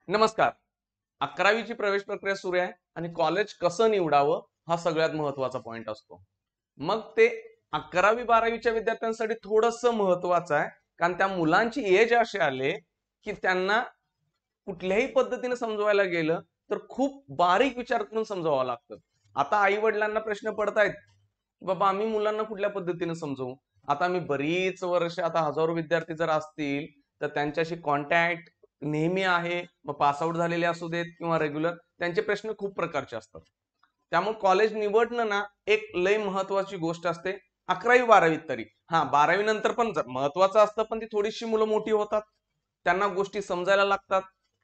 नमस्कार. 11वीची प्रवेश प्रक्रिया सुरू आहे आणि कॉलेज कसं निवडावं हा सगळ्यात महत्वाचा पॉइंट असतो. मग ते 11वी-12वीच्या विद्यार्थ्यांसाठी थोडंसं महत्वाचं आहे, कारण त्या मुलांची एज असे आले की त्यांना कुठल्याही पद्धतीने समजवायला गेलं तर खूप बारीक विचार करून समजावं लागतं. आता आई वडिलांना प्रश्न पडतायत, बाबा आम्ही मुलांना कुठल्या पद्धतीने समजवू. आता मी बरीच वर्ष, आता हजारो विद्यार्थी जर असतील तर त्यांच्याशी कॉन्टॅक्ट नेहमी आहे. मग पासआउट झालेले असू देत किंवा रेग्युलर, त्यांचे प्रश्न खूप प्रकारचे असतात. त्यामुळे कॉलेज निवडणं ना एक लय महत्वाची गोष्ट असते. 11वी-12वीत तरी, हा 12वी नंतर पण महत्वाचं असतं, पण ती थोडीशी मुलं मोठी होतात, त्यांना गोष्टी समजायला लागतात.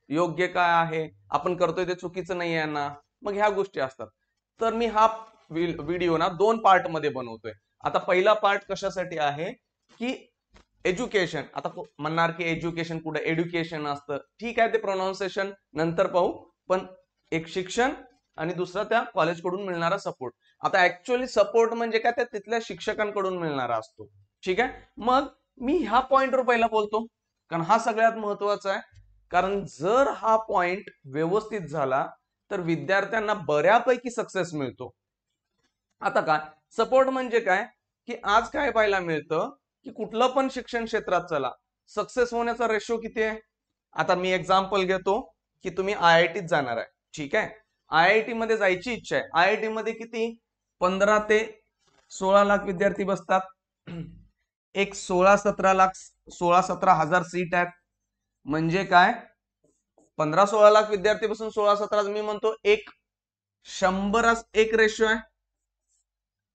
योग्य काय आहे, आपण करतोय ते चुकीचं नाही आहे ना, मग ह्या गोष्टी असतात. तर मी हा व्हिडिओ ना 2 पार्ट मध्ये बनवतोय. आता पहिला पार्ट कशासाठी आहे की एज्युकेशन. आता म्हणणार की एज्युकेशन पुढे एड्युकेशन असतं, ठीक आहे, ते प्रोनाउन्सिएशन नंतर पाहू. पण एक शिक्षण आणि दुसरा त्या कॉलेजकडून मिळणारा सपोर्ट. आता ऍक्च्युअली सपोर्ट म्हणजे काय, त्या तिथल्या शिक्षकांकडून मिळणारा असतो. ठीक आहे, मग मी ह्या पॉइंटवर पहिला बोलतो, कारण हा सगळ्यात महत्वाचा आहे. कारण जर हा पॉइंट व्यवस्थित झाला तर विद्यार्थ्यांना बऱ्यापैकी सक्सेस मिळतो. आता काय सपोर्ट म्हणजे काय, की आज काय पाहायला मिळतं की कुठलं पण शिक्षण क्षेत्रात चला, सक्सेस होण्याचा रेशो किती आहे. आता मी एक्झाम्पल घेतो की तुम्ही आयआयटीत जाणार आहे. ठीक आहे, आयआयटी मध्ये जायची इच्छा आहे. आयआयटी मध्ये किती 15 ते 16 लाख विद्यार्थी बसतात. एक 16-17 लाख, 16-17 हजार सीट आहेत. म्हणजे काय, 15-16 लाख विद्यार्थी बसून 16-17, मी म्हणतो एक 100 एक रेशो आहे.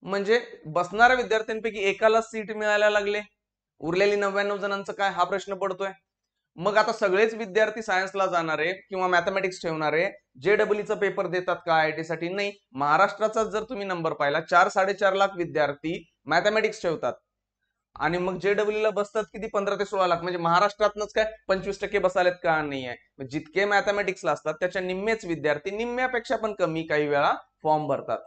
म्हणजे बसणाऱ्या विद्यार्थ्यांपैकी एकाला सीट मिळायला लागले, उरलेली 99 जणांचं काय, हा प्रश्न पडतोय. मग आता सगळेच विद्यार्थी सायन्सला जाणारे किंवा मॅथमॅटिक्स ठेवणारे जेडब्ल्यूचा पेपर देतात का आयआयटी साठी? नाही. महाराष्ट्राचा जर तुम्ही नंबर पाहिला, 4-4.5 लाख विद्यार्थी मॅथमॅटिक्स ठेवतात आणि मग जेडब्ल्यू ला बसतात किती, 15 ते 16 लाख. म्हणजे महाराष्ट्रातनच काय 25% बसालेत का? नाही आहे. जितके मॅथमॅटिक्सला असतात त्याच्या निम्मेच विद्यार्थी निम्म्यापेक्षा पण कमी काही वेळा फॉर्म भरतात.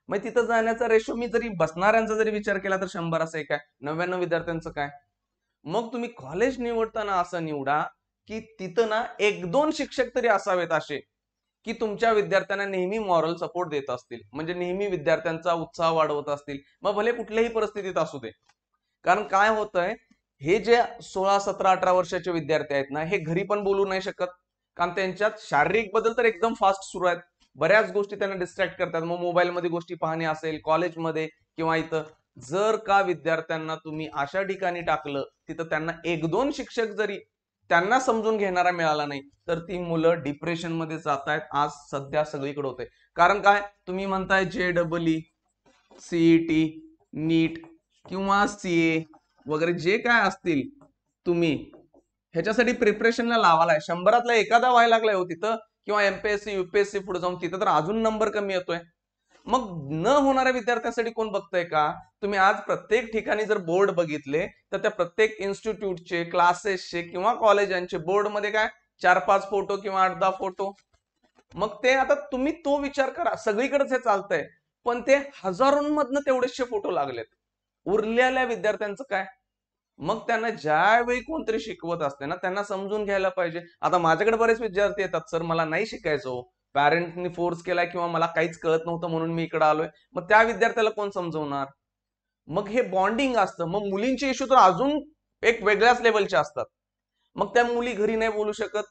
मग तिथं जाण्याचा रेशो मी जरी बसणाऱ्यांचा जरी विचार केला तर 100 असं आहे. काय 99 विद्यार्थ्यांचं काय? मग तुम्ही कॉलेज निवडताना असं निवडा की तिथं ना 1-2 शिक्षक तरी असावेत असे की तुमच्या विद्यार्थ्यांना नेहमी मॉरल सपोर्ट देत असतील, म्हणजे नेहमी विद्यार्थ्यांचा उत्साह वाढवत असतील, मग भले कुठल्याही परिस्थितीत असू दे. कारण काय होतंय, हे जे 16-17-18 वर्षाचे विद्यार्थी आहेत ना, हे घरी पण बोलू नाही शकत, कारण त्यांच्यात शारीरिक बदल तर एकदम फास्ट सुरू आहेत. बऱ्याच गोष्टी त्यांना डिस्ट्रॅक्ट करतात. मग मोबाईलमध्ये गोष्टी पाहणे असेल, कॉलेजमध्ये किंवा इथं. जर का विद्यार्थ्यांना तुम्ही अशा ठिकाणी टाकलं तिथं त्यांना 1-2 शिक्षक जरी त्यांना समजून घेणारा मिळाला नाही तर ती मुलं डिप्रेशन मध्ये जात आहेत. आज सध्या सगळीकडे होते. कारण काय, तुम्ही म्हणताय जेडब्ल्यू, सीईटी, नीट किंवा सीए वगैरे जे काय असतील, तुम्ही ह्याच्यासाठी प्रिपरेशनला लावालाय, 100तला एखादा व्हायला लागलाय हो तिथं, किंवा एमपीएससी युपीएससी पुढे जाऊन तिथं तर अजून नंबर कमी येतोय. मग न होणाऱ्या विद्यार्थ्यांसाठी कोण बघतंय का? तुम्ही आज प्रत्येक ठिकाणी जर बोर्ड बघितले तर त्या प्रत्येक इन्स्टिट्यूटचे, क्लासेसचे किंवा कॉलेजांचे बोर्डमध्ये काय 4-5 फोटो किंवा 8-10 फोटो. मग ते आता तुम्ही तो विचार करा, सगळीकडेच हे चालतंय, पण ते हजारोंमधनं तेवढेशे फोटो लागलेत. उरलेल्या विद्यार्थ्यांचं काय? मग त्यांना ज्यावेळी कोणतरी शिकवत असते ना, त्यांना समजून घ्यायला पाहिजे. आता माझ्याकडे बरेच विद्यार्थी येतात, सर मला नाही शिकायचं हो, पॅरेंट्सनी फोर्स केलाय किंवा मला काहीच कळत नव्हतं म्हणून मी इकडे आलोय. मग त्या विद्यार्थ्याला कोण समजवणार? मग हे बॉन्डिंग असतं. मग मुलींचे इश्यू तर अजून एक वेगळ्याच लेवलचे असतात. मग त्या मुली घरी नाही बोलू शकत,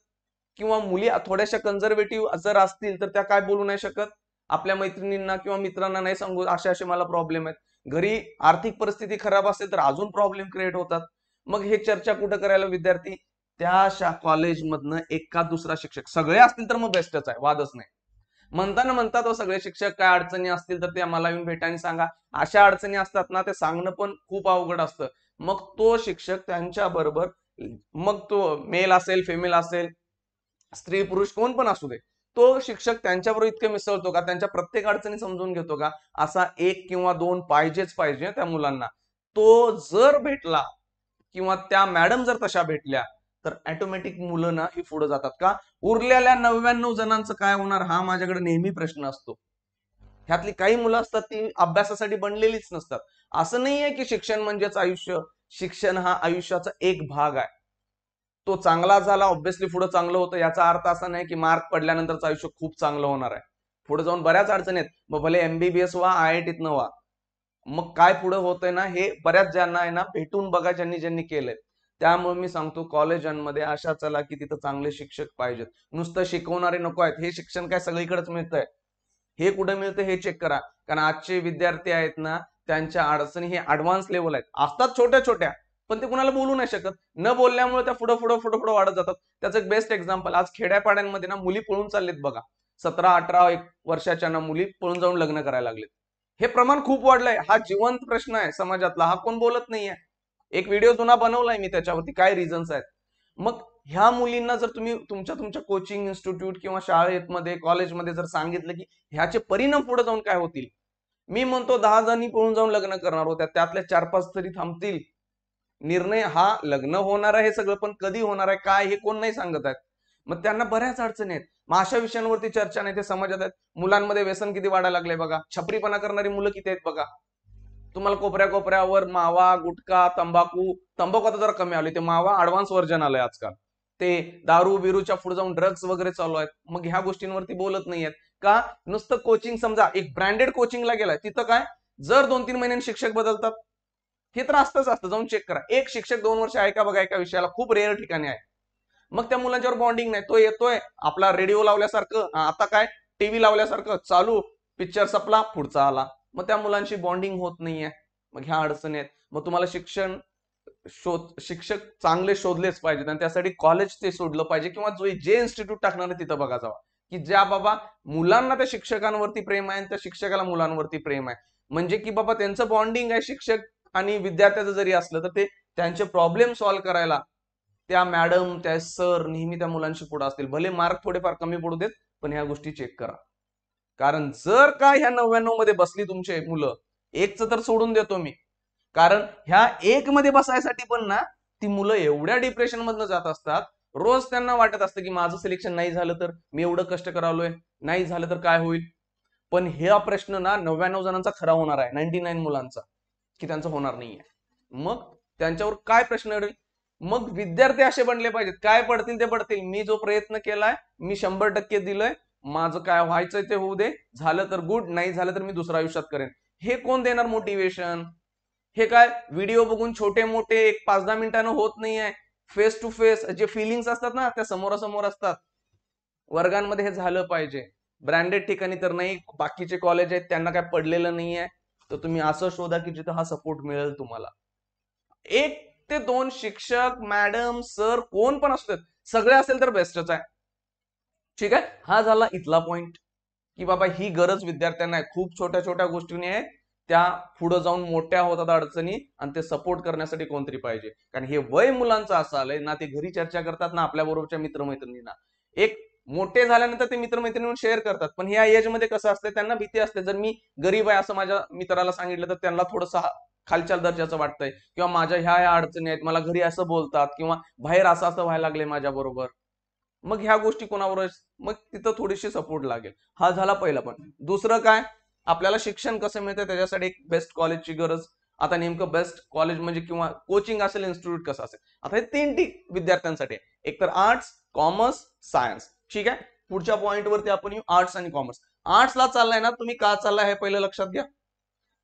किंवा मुली थोड्याशा कन्झर्वेटिव्ह जर असतील तर त्या काय बोलू नाही शकत, आपल्या मैत्रिणींना किंवा मित्रांना नाही सांगू असे असे मला प्रॉब्लेम आहेत. घरी आर्थिक परिस्थिती खराब असेल तर अजून प्रॉब्लेम क्रिएट होतात. मग हे चर्चा कुठं करायला विद्यार्थी? त्या कॉलेजमधनं एका दुसरा शिक्षक, सगळे असतील तर मग बेस्टच आहे, वादच नाही. म्हणताना म्हणतात तो सगळे शिक्षक, काय अडचणी असतील तर ते आम्हाला येऊन भेटा आणि सांगा. अशा अडचणी असतात ना, ते सांगणं पण खूप अवघड असतं. मग तो शिक्षक त्यांच्या बरोबर, मग तो मेल असेल, फिमेल असेल, स्त्री पुरुष कोण पण असू दे, तो शिक्षक त्यांच्याबरोबर इतके मिसळतो का, त्यांच्या प्रत्येक अडचणी समजून घेतो का? असा 1 किंवा 2 पाहिजेच पाहिजे त्या मुलांना. तो जर भेटला किंवा त्या मॅडम जर तशा भेटल्या तर ऑटोमॅटिक मुलं ना ही पुढे जातात. का उरलेल्या 99 जणांचं काय होणार, हा माझ्याकडे नेहमी प्रश्न असतो. ह्यातली काही मुलं असतात ती अभ्यासासाठी बनलेलीच नसतात. असं नाहीये की शिक्षण म्हणजेच आयुष्य. शिक्षण हा आयुष्याचा एक भाग आहे. तो चांगला झाला, ऑब्व्हियसली पुढे चांगलं होतं, याचा अर्थ असा नाही की मार्क पडल्यानंतरचं आयुष्य खूप चांगलं होणार आहे. पुढे जाऊन बऱ्याच अडचणी आहेत. मग भले MBBS व्हा, IIT न व्हा, मग काय पुढे होतंय ना हे बऱ्याच ज्यांना आहे ना भेटून बघा, ज्यांनी ज्यांनी केलंय. त्यामुळे मी सांगतो कॉलेजांमध्ये अशा चला की तिथं चांगले शिक्षक पाहिजेत. नुसतं शिकवणारे नको आहेत. हे शिक्षण काय सगळीकडेच मिळतंय? हे कुठे मिळतं हे चेक करा. कारण आजचे विद्यार्थी आहेत ना, त्यांच्या अडचणी हे ऍडव्हान्स लेवल आहेत, असतात छोट्या छोट्या, पण ते कुणाला बोलू नाही शकत. न बोलल्यामुळे त्या पुढे पुढे पुढे पुढे वाढत जातात. त्याचं एक बेस्ट एक्झाम्पल, आज खेड्यापाड्यांमध्ये ना मुली पळून चाललेत बघा. 17-18 वर्षाच्या ना मुली पळून जाऊन लग्न करायला लागलेत. हे प्रमाण खूप वाढलंय. हा जिवंत प्रश्न आहे समाजातला, हा कोण बोलत नाहीये. एक व्हिडिओ जुना बनवलाय मी त्याच्यावरती, काय रिझन्स आहेत. मग ह्या मुलींना जर तुम्ही तुमच्या तुमच्या कोचिंग इन्स्टिट्यूट किंवा शाळेमध्ये कॉलेजमध्ये जर सांगितलं की ह्याचे परिणाम पुढे जाऊन काय होतील, मी म्हणतो 10 जणी पळून जाऊन लग्न करणार होत्या, त्यातल्या 4-5 तरी थांबतील. निर्णय हा लग्न होणार आहे हे सगळं, पण कधी होणार आहे काय हे कोण नाही सांगत आहेत. मग त्यांना बऱ्याच अडचणी आहेत. मग अशा विषयांवरती चर्चा नाही, ते समाजात आहेत. मुलांमध्ये व्यसन किती वाढायला लागले बघा, छपरीपणा करणारी मुलं किती आहेत बघा. तुम्हाला कोपऱ्या कोपऱ्यावर मावा, गुटखा, तंबाखू आता जरा कमी आले, ते मावा ऍडव्हान्स व्हर्जन आलंय आजकाल. ते दारू बिरूच्या पुढे जाऊन ड्रग्स वगैरे चालू आहेत. मग ह्या गोष्टींवरती बोलत नाहीयेत का? नुसतं कोचिंग, समजा एक ब्रँडेड कोचिंगला गेलाय, तिथं काय जर 2-3 महिन्यांनी शिक्षक बदलतात, हे तर असतंच असतं, जाऊन चेक करा. एक शिक्षक 2 वर्ष आहे का बघा एका विषयाला, खूप रेअर ठिकाणी आहे. मग त्या मुलांच्यावर बॉन्डिंग नाही. तो येतोय आपला रेडिओ लावल्यासारखं, आता काय टीव्ही लावल्यासारखं चालू, पिक्चर संपला पुढचा आला. मग त्या मुलांशी बॉन्डिंग होत नाहीये. मग ह्या अडचणी आहेत. मग तुम्हाला शिक्षक चांगले शोधलेच पाहिजेत, आणि त्यासाठी कॉलेज ते सोडलं पाहिजे, किंवा जे इन्स्टिट्यूट टाकणार आहे तिथं बघा जावा, की ज्या बाबा मुलांना त्या शिक्षकांवरती प्रेम आहे आणि त्या शिक्षकाला मुलांवरती प्रेम आहे. म्हणजे की बाबा त्यांचं बॉन्डिंग आहे, शिक्षक आणि विद्यार्थ्याचं जरी असलं तर ते त्यांचे प्रॉब्लेम सॉल्व्ह करायला त्या मॅडम त्या सर नेहमी त्या मुलांशी पुढे असतील. भले मार्क थोडेफार कमी पडू देत, पण ह्या गोष्टी चेक करा. कारण जर का ह्या 99 मध्ये बसली तुमचे मुलं, एकच तर सोडून देतो मी. कारण ह्या एक मध्ये बसायसाठी पण ना ती मुलं एवढ्या डिप्रेशन मधनं जात असतात. रोज त्यांना वाटत असतं की माझं सिलेक्शन नाही झालं तर, मी एवढं कष्ट करालोय, नाही झालं तर काय होईल. पण हा प्रश्न ना 99 जणांचा खरा होणार आहे, 99 मुलांचा, की त्यांचं होणार नाहीये. मग त्यांच्यावर काय प्रश्न येईल? मग विद्यार्थी असे बनले पाहिजेत, काय पडतील ते पडतील, मी जो प्रयत्न केलाय मी 100% दिलंय, माझं काय व्हायचंय ते होऊ दे, झालं तर गुड, नाही झालं तर मी दुसऱ्या आयुष्यात करेन. हे कोण देणार मोटिवेशन? हे काय व्हिडिओ बघून छोटे मोठे एक 5-10 मिनिटांना होत नाहीये. फेस टू फेस जे फिलिंग्स असतात ना त्या समोरासमोर असतात. वर्गांमध्ये हे झालं पाहिजे. ब्रँडेड ठिकाणी तर नाही, बाकीचे कॉलेज आहेत त्यांना काय पडलेलं नाहीये, तर तुम्ही असं शोधा की जिथं हा सपोर्ट मिळेल तुम्हाला. 1 ते 2 शिक्षक, मॅडम, सर कोण पण असतात, सगळे असेल तर बेस्टच आहे. ठीक आहे, हा झाला इथला पॉइंट, की बाबा ही गरज विद्यार्थ्यांना आहे. खूप छोट्या छोट्या गोष्टीने आहेत, त्या पुढे जाऊन मोठ्या होतात अडचणी, आणि ते सपोर्ट करण्यासाठी कोणतरी पाहिजे. कारण हे वय मुलांचं असं आलंय ना, ते घरी चर्चा करतात ना आपल्या बरोबरच्या मित्रमैत्रिणींना. एक मोठे झाल्यानंतर ते मित्रमैत्रिणींना शेअर करतात, पण ह्या एज मध्ये कसं असतं, त्यांना भीती असते, जर मी गरीब आहे असं माझ्या मित्राला सांगितलं तर त्यांना थोडंसं खालच्या दर्जाचं वाटतंय, किंवा माझ्या ह्या अडचणी आहेत, मला घरी असं बोलतात, किंवा बाहेर असं असं व्हायला लागले माझ्या बरोबर. मग ह्या गोष्टी कोणावर, मग तिथं थोडीशी सपोर्ट लागेल. हा झाला पहिला पण. दुसरं काय, आपल्याला शिक्षण कसं मिळतं त्याच्यासाठी एक बेस्ट कॉलेजची गरज. आता नेमकं बेस्ट कॉलेज म्हणजे किंवा कोचिंग असेल, इन्स्टिट्यूट कसं असेल, आता हे 3 विद्यार्थ्यांसाठी आहे. एक तर आर्ट्स, कॉमर्स, सायन्स. ठीक आहे, पुढच्या पॉइंट वरती आपण येऊ, आर्ट्स आणि कॉमर्स. आर्ट्सला चाललाय ना तुम्ही, का चाललाय हे पहिलं लक्षात घ्या.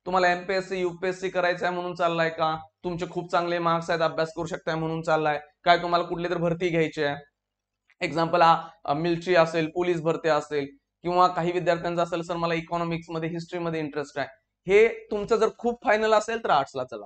तुम्हाला MPSC UPSC करायचं आहे म्हणून चाललाय का? तुमचे खूप चांगले मार्क्स आहेत, अभ्यास करू शकताय म्हणून चाललाय काय? तुम्हाला कुठली तर भरती घ्यायची आहे, एक्झाम्पल मिलिटरी असेल, पोलीस भरती असेल, किंवा काही विद्यार्थ्यांचं असेल सर मला इकॉनॉमिक्स मध्ये, हिस्ट्री मध्ये इंटरेस्ट आहे. हे तुमचं जर खूप फायनल असेल तर आर्ट्सला चला.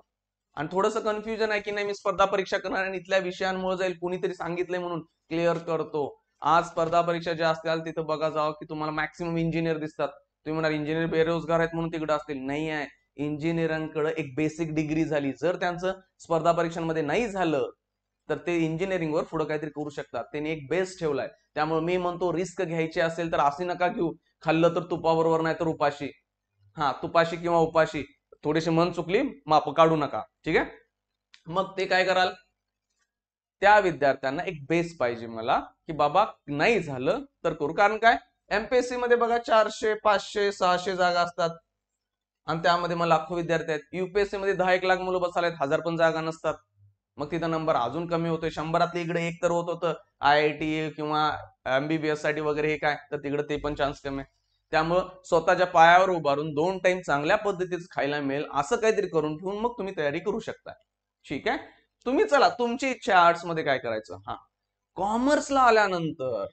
आणि थोडंसं कन्फ्युजन आहे की नाही मी स्पर्धा परीक्षा करणार आणि इथल्या विषयांमुळे जाईल, कोणीतरी सांगितलंय म्हणून क्लिअर करतो. आज स्पर्धा परीक्षा ज्या असतील तिथं बघा जावं की तुम्हाला मॅक्सिमम इंजिनियर दिसतात. तुम्ही म्हणाल इंजिनियर बेरोजगार आहेत म्हणून तिकडे असतील, नाही आहे. इंजिनियरांकडे एक बेसिक डिग्री झाली, जर त्यांचं स्पर्धा परीक्षांमध्ये नाही झालं तर ते इंजिनिअरिंगवर पुढे काहीतरी करू शकतात. त्यांनी एक बेस ठेवलाय. त्यामुळे मी म्हणतो रिस्क घ्यायची असेल तर असे नका घेऊ, खाल्लं तर तुपाबरोबर नाही तर उपाशी. हा, तुपाशी किंवा उपाशी, थोडीशी मन चुकली माप काढू नका. ठीक आहे, मग ते काय कराल, त्या विद्यार्थ्यांना एक बेस पाहिजे मला, की बाबा नाही झालं तर करू. कारण काय, MPSC मध्ये बघा 400, 500, 600 जागा असतात, आणि त्यामध्ये मग लाखो विद्यार्थी आहेत. UPSC मध्ये 10-1 लाख मुलं बसायला आहेत, 1000 पण जागा नसतात. मग तिथं नंबर अजून कमी होतोय. 100 इकडे एक तर होत होतं IIT किंवा MBBS साठी वगैरे, हे काय तर तिकडे ते पण चान्स कमी आहे. त्यामुळं स्वतःच्या पायावर उभारून 2 टाइम चांगल्या पद्धतीचं खायला मिळेल असं काहीतरी करून ठेवून मग तुम्ही तयारी करू शकता. ठीक आहे. तुम्ही चला, तुमची इच्छा आर्ट्स मध्ये काय करायचं. हा, कॉमर्सला आल्यानंतर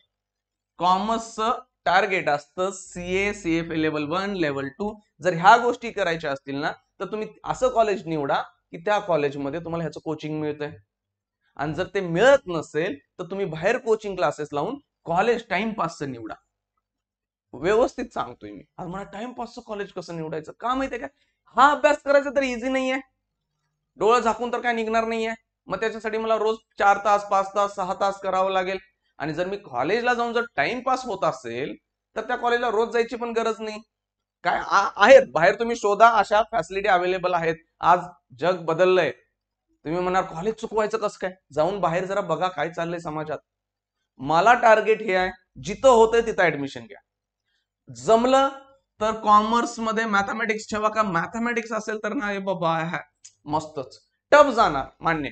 कॉमर्सचं टार्गेट असतं CA CFA लेवल 1 लेवल 2. जर ह्या गोष्टी करायच्या असतील ना तर तुम्ही असं कॉलेज निवडा की त्या कॉलेजमध्ये तुम्हाला ह्याचं कोचिंग मिळतंय. आणि जर ते मिळत नसेल तर तुम्ही बाहेर कोचिंग क्लासेस लावून कॉलेज टाइमपासचं निवडा. व्यवस्थित सांगतोय मी. आज मला टाइमपासचं कॉलेज कसं निवडायचं का माहितीये का, हा अभ्यास करायचा तर इझी नाहीये. डोळं झाकून तर काय निघणार नाहीये. मग त्याच्यासाठी मला रोज 4 तास 5 तास 6 तास करावं लागेल. आणि जर मी कॉलेजला जाऊन जर टाइमपास होत असेल तर त्या कॉलेजला रोज जायची पण गरज नाही. काय आहेत बाहेर, तुम्ही शोधा, अशा फॅसिलिटी अवेलेबल आहेत. आज जग बदललंय. तुम्ही म्हणणार कॉलेज चुकवायचं कसं काय, जाऊन बाहेर जरा बघा काय चाललंय समाजात. मला टार्गेट हे आहे, जिथं होतंय तिथं ऍडमिशन घ्या. जमलं तर कॉमर्स मध्ये मॅथमॅटिक्स ठेवा. का मॅथमॅटिक्स असेल तर ना बाबा मस्तच. टफ जाणार मान्य.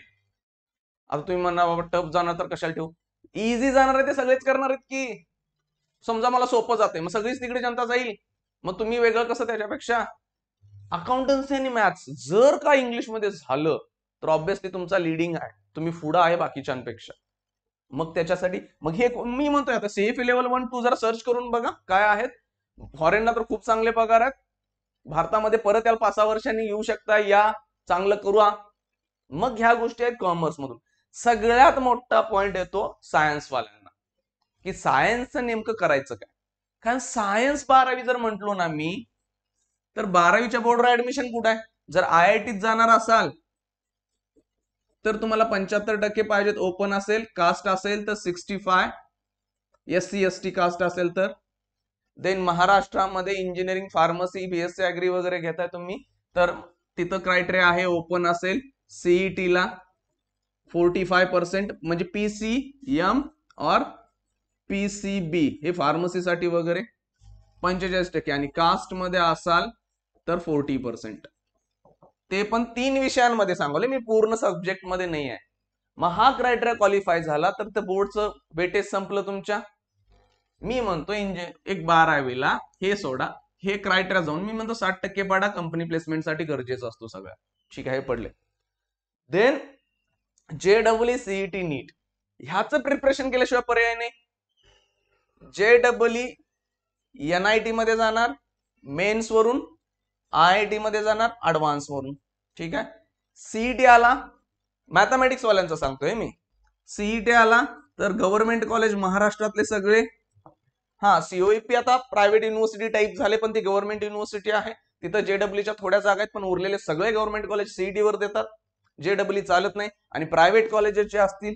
आता तुम्ही म्हणणार बाबा टफ जाणार तर कशाला ठेवू. इझी जाणार आहे ते सगळेच करणार आहेत की. समजा मला सोपं जाते मग सगळीच तिकडे जनता जाईल. मग तुम्ही वेगळं कसं त्याच्यापेक्षा. अकाउंटन्सी आणि मॅथ्स जर का इंग्लिश मध्ये झालं तर ऑब्व्हियसली तुमचा लिडिंग आहे, तुम्ही पुढं आहे बाकीच्यांपेक्षा. मग त्याच्यासाठी मग हे मी म्हणतोय आता CFA लेवल 1 2 जरा सर्च करून बघा काय आहेत. फॉरेनला तर खूप चांगले पगार आहेत. भारतामध्ये परत याला 5-6 वर्षांनी येऊ शकता, या चांगलं करू. मग ह्या गोष्टी आहेत कॉमर्स मधून. सगळ्यात मोठा पॉइंट येतो सायन्स वाल्यांना की सायन्सचं नेमकं करायचं काय. कारण सायन्स 12वी जर म्हटलो ना मी तर 12वीच्या बोर्डवर ऍडमिशन कुठं आहे. जर IITत जाणार असाल तर तुम्हाला 75% पाहिजेत. ओपन असेल, कास्ट असेल तर 65, SC ST कास्ट असेल तर. देन महाराष्ट्रामध्ये इंजिनिअरिंग फार्मसी BSc ऍग्री वगैरे घेताय तुम्ही तर तिथं क्रायटेरिया आहे, ओपन असेल, CET ला 45% म्हणजे PCM और PCB हे फार्मसीसाठी वगैरे 45%. आणि कास्ट मध्ये असाल तर 40%. ते पण 3 विषयांमध्ये सांगले मी, पूर्ण सब्जेक्ट मध्ये नाही आहे. मग हा क्रायटेरिया क्वालिफाय झाला तर ते बोर्डचं वेटेज संपलं तुमच्या. मी म्हणतो एक 12वीला हे सोडा, हे क्रायटेरिया जाऊन मी म्हणतो 60% पाडा, कंपनी प्लेसमेंटसाठी गरजेचा असतो सगळ्या. ठीक आहे, हे पडले. देन JEE CET नीट ह्याचं प्रिपरेशन केल्याशिवाय पर्याय नाही. JEE NIT मध्ये जाणार मेन्स वरून, IIT मध्ये जाणार ऍडव्हान्स वरून. ठीक आहे. CET आला, मॅथमॅटिक्स वाल्यांचा सांगतोय मी. CET आला तर गव्हर्नमेंट कॉलेज महाराष्ट्रातले सगळे. हा, COEP आता प्रायव्हेट युनिव्हर्सिटी टाईप झाले पण ती गव्हर्नमेंट युनिव्हर्सिटी आहे. तिथं JEE थोड्या जागा आहेत पण उरलेले सगळे गव्हर्नमेंट कॉलेज CET वर देतात. JEE चालत नाही. आणि प्रायव्हेट कॉलेजेस जे असतील,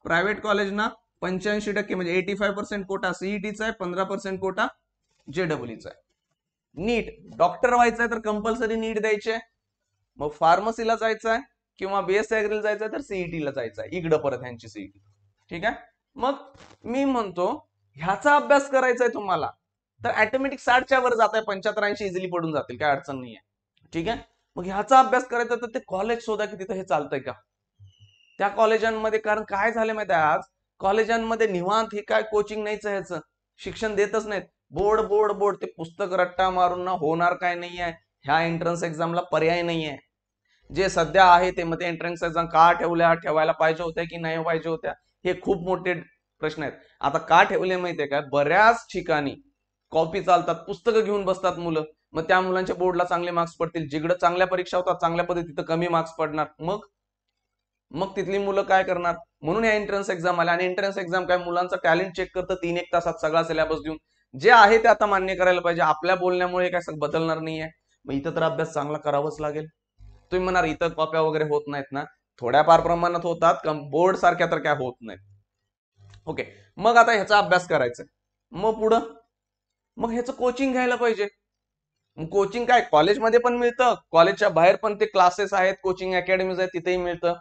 प्रायव्हेट कॉलेजना 85% म्हणजे 85% कोटा CETचा आहे, 15% कोटा JEEचा आहे. नीट डॉक्टर व्हायचंय तर कंपल्सरी नीट द्यायचे. मग फार्मसीला जायचं आहे किंवा BSc ऍग्रीला जायचं आहे तर CET ला जायचं आहे. इकडं परत ह्यांची CET. ठीक आहे. मग मी म्हणतो ह्याचा अभ्यास करायचा आहे तुम्हाला तर ऑटोमॅटिक 60च्या वर जात आहे, 75-80 इझिली पडून जातील, काय अडचण नाही आहे. ठीक आहे. मग ह्याचा अभ्यास करायचा तर ते कॉलेज शोधा की तिथं हे चालतंय का त्या कॉलेजांमध्ये. कारण काय झालं माहिती आहे, आज कॉलेजांमध्ये निवांत हे काय कोचिंग नाहीच, ह्याचं शिक्षण देतच नाहीत. बोर्ड बोर्ड बोर्ड, ते पुस्तक रट्टा मारून ना होणार काय नाहीये. ह्या एंट्रन्स एक्झामला पर्याय नाहीये. जे सध्या आहे ते, मग ते एंट्रन्स एक्झाम का ठेवायला पाहिजे होत्या की नाही पाहिजे होत्या, हे खूप मोठे प्रश्न आहेत. आता का ठेवले माहितीये का, बऱ्याच ठिकाणी कॉपी चालतात, पुस्तकं घेऊन बसतात मुलं. मग त्या मुलांच्या बोर्डला चांगले मार्क्स पडतील, जिकडे चांगल्या परीक्षा होतात चांगल्या पद्धतीत कमी मार्क्स पडणार. मग तिथली मुलं काय करणार. म्हणून या एंट्रन्स एक्झाम आल्या. आणि एंट्रन्स एक्झाम काय मुलांचा टॅलेंट चेक करतं 3-1 तासात सगळा सिलेबस देऊन. जे आहे ते आता मान्य करायला पाहिजे. आपल्या बोलण्यामुळे काय बदलणार नाहीये. मग इथं तर अभ्यास चांगला करावाच लागेल. तुम्ही म्हणाल इथं कॉप्या वगैरे होत नाहीत ना, थोड्याफार प्रमाणात होतात, बोर्ड सारख्या तर काय होत नाहीत. ओके. मग आता ह्याचा अभ्यास करायचा. मग पुढं मग ह्याचं कोचिंग घ्यायला पाहिजे. कोचिंग काय कॉलेजमध्ये पण मिळतं, कॉलेजच्या बाहेर पण ते क्लासेस आहेत, कोचिंग अकॅडमीज आहेत, तिथेही मिळतं.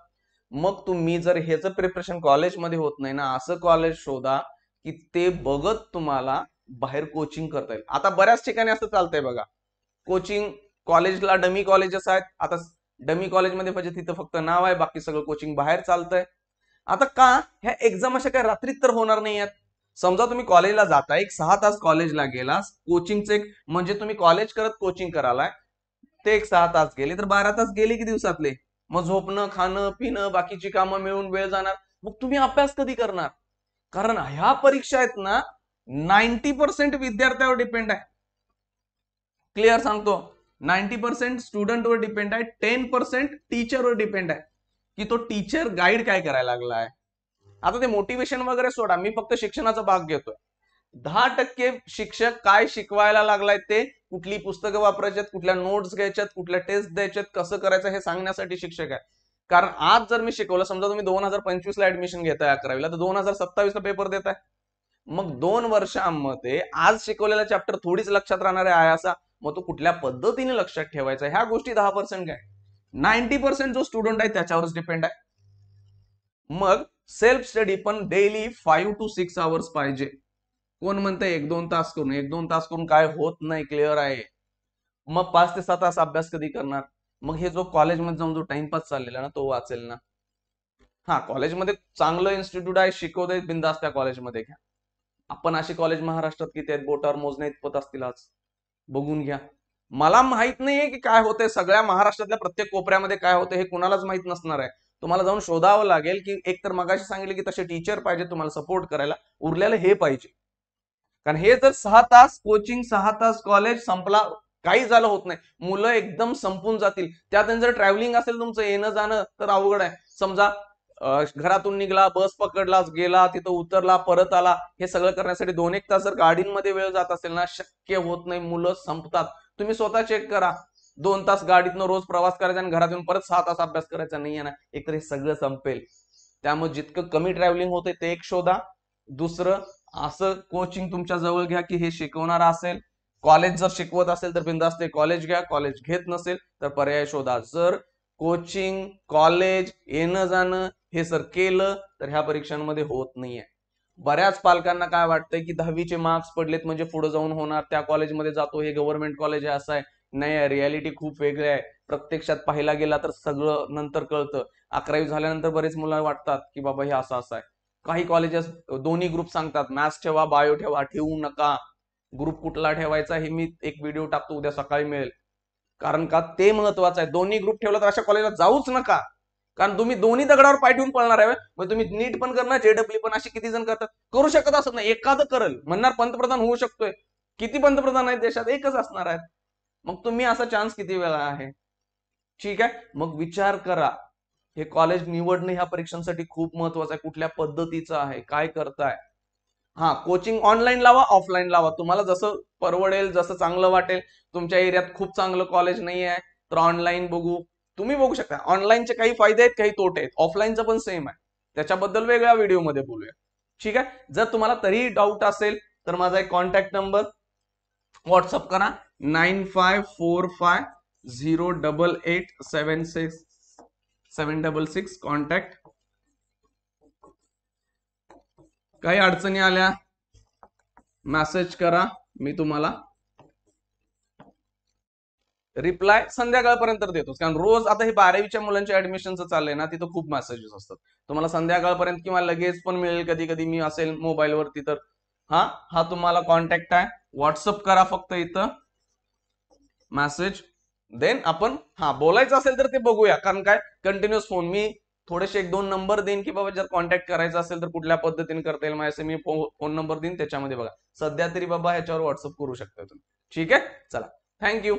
मग तुम्ही जर ह्याचं प्रिपरेशन कॉलेजमध्ये होत नाही ना, असं कॉलेज शोधा की ते बघत तुम्हाला बाहेर कोचिंग करता येईल. आता बऱ्याच ठिकाणी असं चालतंय बघा, कोचिंग कॉलेजला डमी कॉलेजेस आहेत. आता डमी कॉलेजमध्ये पाहिजे तिथं फक्त नाव आहे, बाकी सगळं कोचिंग बाहेर चालतंय. आता का ह्या एक्झाम अशा काही रात्रीत तर होणार नाही आहेत. समजा तुम्ही कॉलेजला जाता, एक 6 तास कॉलेजला गेला, कोचिंगचे एक म्हणजे तुम्ही कॉलेज करत कोचिंग करालाय, ते एक 6 तास गेले, तर 12 तास गेले की दिवसातले. मग झोपणं, खाणं, पिणं, बाकीची कामं मिळून वेळ जाणार. मग तुम्ही अभ्यास कधी करणार? कारण ह्या परीक्षा आहेत ना 90% विद्यार्थ्यावर डिपेंड आहे. क्लिअर सांगतो, 90% स्टुडंटवर डिपेंड आहे, 10% टीचरवर डिपेंड आहे की तो टीचर गाईड काय करायला लागलाय. आता ते मोटिवेशन वगैरे सोडा, मी फक्त शिक्षणाचा भाग घेतोय. 10% शिक्षक काय शिकवायला लागलाय, ते कुठली पुस्तकं वापरायच्यात, कुठल्या नोट्स घ्यायच्यात, कुठल्या टेस्ट द्यायच्यात, कसं करायचं हे सांगण्यासाठी शिक्षक आहे. कारण आज जर मी शिकवलं, समजा तुम्ही 2025 ला ऍडमिशन घेताय 11वीला, तर 2027 ला पेपर देताय. मग 2 वर्षांमध्ये आज शिकवलेला चॅप्टर थोडीच लक्षात राहणार आहे असा, मग तो कुठल्या पद्धतीने लक्षात ठेवायचा, ह्या गोष्टी 10% काय, 90% जो स्टुडंट आहे त्याच्यावरच डिपेंड आहे. मग सेल्फ स्टडी पण डेली 5 to 6 आवर्स पाहिजे. कोण म्हणतंय 1-2 तास करून, 1-2 तास करून काय होत नाही, क्लिअर आहे. मग 5 ते 6 तास अभ्यास कधी करणार? मग हे जो कॉलेजमध्ये जाऊन जो टाइमपास चाललेला ना तो वाचेल ना. हा, कॉलेजमध्ये चांगलं इन्स्टिट्यूट आहे, शिकवते, बिंदास त्या कॉलेजमध्ये घ्या. आपण अशी कॉलेज महाराष्ट्रात किती आहेत, बोटावर मोजण्या इतपत असतील आज, बघून घ्या. मला माहित नाहीये की काय होतंय सगळ्या महाराष्ट्रातल्या प्रत्येक कोपऱ्यामध्ये काय होतंय, हे कुणालाच माहित नसणार आहे. तुम्हाला जाऊन शोधावं लागेल की एकतर मगाशी सांगितले की तसे टीचर पाहिजे तुम्हाला सपोर्ट करायला, उरलेलं हे पाहिजे. कारण हे जर 6 तास कोचिंग, 6 तास कॉलेज संपला, काही झालं होत नाही, मुलं एकदम संपून जातील. त्यात जर ट्रॅव्हलिंग असेल तुमचं येणं जाणं तर अवघड आहे. समजा घरातून निघला, बस पकडला, गेला, तिथं उतरला, परत आला, हे सगळं करण्यासाठी 2-1 तास जर गाडींमध्ये वेळ जात असेल ना, शक्य होत नाही, मुलं संपतात. तुम्ही स्वतः चेक करा, 2 तास गाडीतनं रोज प्रवास करायचा आणि घरातून परत 6 तास अभ्यास करायचा नाहीये ना, एकतर हे सगळं संपेल. त्यामुळे जितकं कमी ट्रॅव्हलिंग होते ते एक शोधा. दुसरं, असं कोचिंग तुमच्या जवळ घ्या की हे शिकवणार असेल. कॉलेज जर शिकवत असेल तर बिनधास्त कॉलेज घ्या, कॉलेज घेत नसेल तर पर्याय शोधा. जर कोचिंग, कॉलेज, येणं जाणं हे सर केलं तर ह्या परीक्षांमध्ये होत नाहीये. बऱ्याच पालकांना काय वाटतंय की 10वीचे मार्क्स पडलेत म्हणजे पुढे जाऊन होणार, त्या कॉलेजमध्ये जातो, हे गव्हर्नमेंट कॉलेज आहे, असं आहे. नाही, रियालिटी खूप वेगळी आहे. प्रत्यक्षात पाहायला गेला तर सगळं नंतर कळतं. 11वी झाल्यानंतर बरेच मुलं वाटतात की बाबा हे असं असं आहे. काही कॉलेजेस दोन्ही ग्रुप सांगतात, मॅथ्स ठेवा, बायो ठेवा, ठेवू नका. ग्रुप कुठला ठेवायचा हे मी एक व्हिडिओ टाकतो, उद्या सकाळी मिळेल. कारण का ते महत्वाचं आहे. दोन्ही ग्रुप ठेवला तर अशा कॉलेजला जाऊच नका. कारण तुम्ही दोन्ही दगडावर पाय ठेवून पळणार आहे. मग तुम्ही नीट पण करणार, जेडब्ल्यू पण, अशी किती जण करतात. करू शकत असत नाही, एखादं करल म्हणणार पंतप्रधान होऊ शकतोय. किती पंतप्रधान आहेत देशात? एकच असणार आहेत. मग तुम्ही असा चान्स किती वेळा आहे? ठीक आहे, मग विचार करा. हे कॉलेज निवडणं ह्या परीक्षांसाठी खूप महत्वाचं आहे. कुठल्या पद्धतीचं आहे, काय करताय. हा, कोचिंग ऑनलाईन लावा, ऑफलाईन लावा, तुम्हाला जसं परवडेल, जसं चांगलं वाटेल. तुमच्या एरियात खूप चांगलं कॉलेज नाही आहे तर ऑनलाईन तुम्ही बघू शकता. ऑनलाईनचे काही फायदे आहेत, काही तोटे आहेत. ऑफलाईनचं पण सेम आहे, त्याच्याबद्दल वेगळ्या व्हिडिओमध्ये बोलूया. ठीक आहे, जर तुम्हाला तरीही डाऊट असेल तर माझा एक कॉन्टॅक्ट नंबर व्हॉट्सअप करा, 9545088766 कॉन्टॅक्ट. काही अडचणी आल्या मेसेज करा, मी तुम्हाला रिप्लाय संध्याकाळपर्यंत देतोच. कारण रोज आता हे 12वीच्या मुलांच्या ऍडमिशनचं चाललंय ना, तिथं खूप मेसेजेस असतात. तुम्हाला संध्याकाळपर्यंत किंवा लगेच पण मिळेल, कधी कधी मी असेल मोबाईलवरती. तर हा तुम्हाला कॉन्टॅक्ट आहे, व्हॉट्सअप करा फक्त इथं मेसेज. देन आपण बोलायचं असेल तर ते बघूया. कारण काय, कंटिन्युअस फोन मी थोडेसे 1-2 नंबर देईन की बाबा जर कॉन्टॅक्ट करायचं असेल तर कुठल्या पद्धतीने करता येईल, माझ्याशी मी फोन नंबर देईन, त्याच्यामध्ये बघा. सध्या तरी बाबा ह्याच्यावर व्हॉट्सअप करू शकता तुम्ही. ठीक आहे, चला, थँक्यू.